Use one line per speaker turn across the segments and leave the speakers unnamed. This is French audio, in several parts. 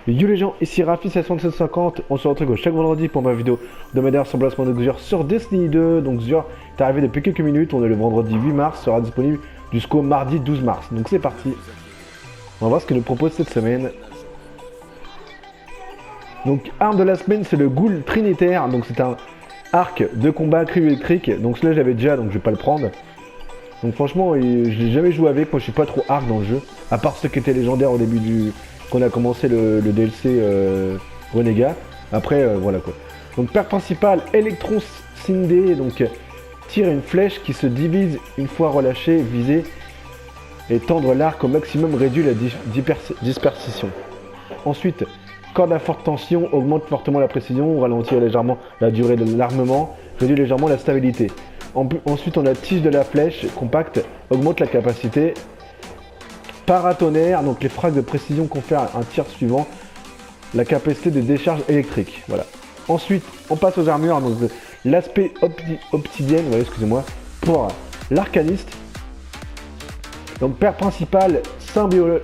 Yo les gens, ici Rafi6750, on se retrouve chaque vendredi pour ma vidéo hebdomadaire sur le placement de Xur sur Destiny 2. Donc Xur est arrivé depuis quelques minutes, on est le vendredi 8 mars, sera disponible jusqu'au mardi 12 mars. Donc c'est parti, on va voir ce qu'il nous propose cette semaine. Donc arme de la semaine, c'est le Ghoul Trinitaire, donc c'est un arc de combat cryo-électrique. Donc celui-là j'avais déjà, donc je vais pas le prendre. Donc franchement, je l'ai jamais joué avec, moi je suis pas trop arc dans le jeu, à part ceux qui étaient légendaires au début du... qu'on a commencé le DLC Renégat. Après, voilà quoi. Donc paire principale, Electron Cindé, donc tire une flèche qui se divise une fois relâchée, visée, et tendre l'arc au maximum réduit la dispersion. Ensuite, corde à forte tension, augmente fortement la précision, ralentit légèrement la durée de l'armement, réduit légèrement la stabilité. Ensuite, on a tige de la flèche, compacte, augmente la capacité. Paratonnerre, donc les frags de précision confèrent un tir suivant la capacité de décharge électrique. Voilà. Ensuite, on passe aux armures, donc l'aspect obsidienne, voilà, excusez-moi, pour l'arcaniste. Donc paire principale symbolique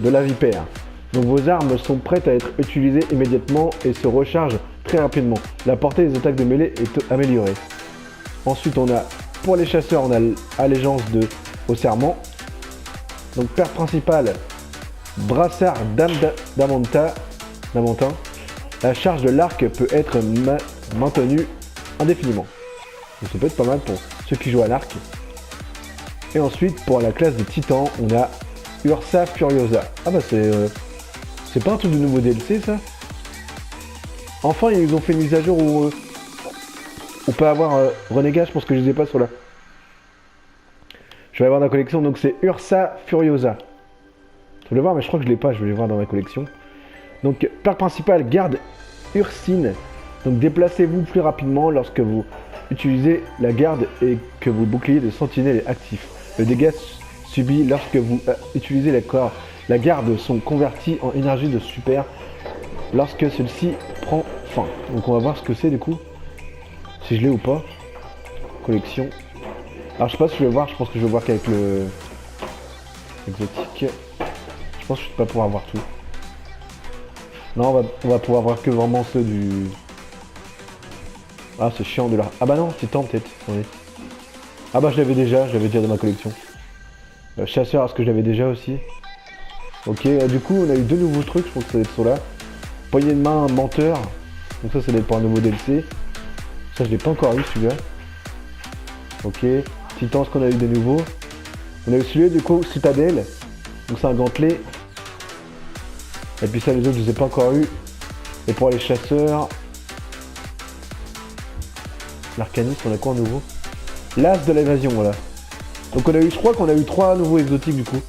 de la vipère. Donc vos armes sont prêtes à être utilisées immédiatement et se rechargent très rapidement. La portée des attaques de mêlée est améliorée. Ensuite, on a pour les chasseurs, on a l'allégeance au serment. Donc paire principale, brassard d'Amentin. La charge de l'arc peut être maintenue indéfiniment. Donc ça peut être pas mal pour ceux qui jouent à l'arc. Et ensuite pour la classe de titan, on a Ursa Furiosa. Ah bah c'est pas un truc de nouveau DLC ça. Enfin ils ont fait une mise à jour où on peut avoir Renégat, je pense que je les ai pas sur là. Je vais avoir dans la collection, donc c'est Ursa Furiosa. Je vais le voir, mais je crois que je l'ai pas, je vais les voir dans ma collection. Donc, paire principale, garde Ursine. Donc, déplacez-vous plus rapidement lorsque vous utilisez la garde et que vos boucliers de sentinelle est actif. Le dégât subi lorsque vous utilisez la garde sont convertis en énergie de super lorsque celle-ci prend fin. Donc, on va voir ce que c'est du coup. Si je l'ai ou pas. Collection. Alors je sais pas si je vais voir, je pense que je vais voir qu'avec le exotique. Je pense que je vais pas pouvoir voir tout. Non, on va pouvoir voir que vraiment ceux du... Ah c'est chiant de là. Ah bah non, Titan peut-être. Oui. Ah bah je l'avais déjà dans ma collection. Chasseur, est-ce que je l'avais déjà aussi? Ok, du coup on a eu deux nouveaux trucs, je pense que ça va être ceux-là. Poignée de main, menteur. Donc ça va être pour un nouveau DLC. Ça je l'ai pas encore eu celui-là. Ok. Titan, ce qu'on a eu de nouveau. On a eu celui-là du coup, Citadelle. Donc c'est un gantelet. Et puis ça les autres je les ai pas encore eu. Et pour les chasseurs. L'arcaniste, on a quoi en nouveau? L'as de l'évasion, voilà. Donc on a eu, je crois qu'on a eu 3 nouveaux exotiques du coup.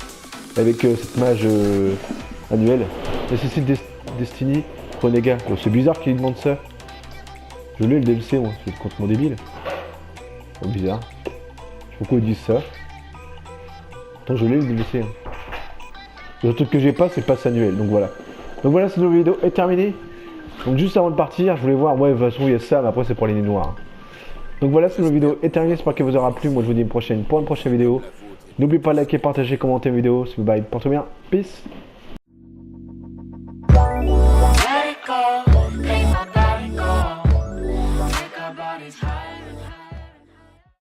Avec cette mage annuelle. Nécessite Destiny. Renégat. C'est bizarre qu'il demande ça. Je l'ai le DLC moi, c'est complètement débile. C'est bizarre. Pourquoi ils disent ça? Attends, je l'ai le DLC. Le truc que j'ai pas, c'est passe annuel, donc voilà. Donc voilà, cette nouvelle vidéo est terminée. Donc juste avant de partir, je voulais voir, ouais, de toute façon il y a ça, mais après c'est pour les nez noirs. Donc voilà, cette nouvelle vidéo est terminée, j'espère qu'elle vous aura plu. Moi je vous dis à une prochaine pour une prochaine vidéo. N'oubliez pas de liker, partager, commenter la vidéo. C'est bye, portez bien, peace.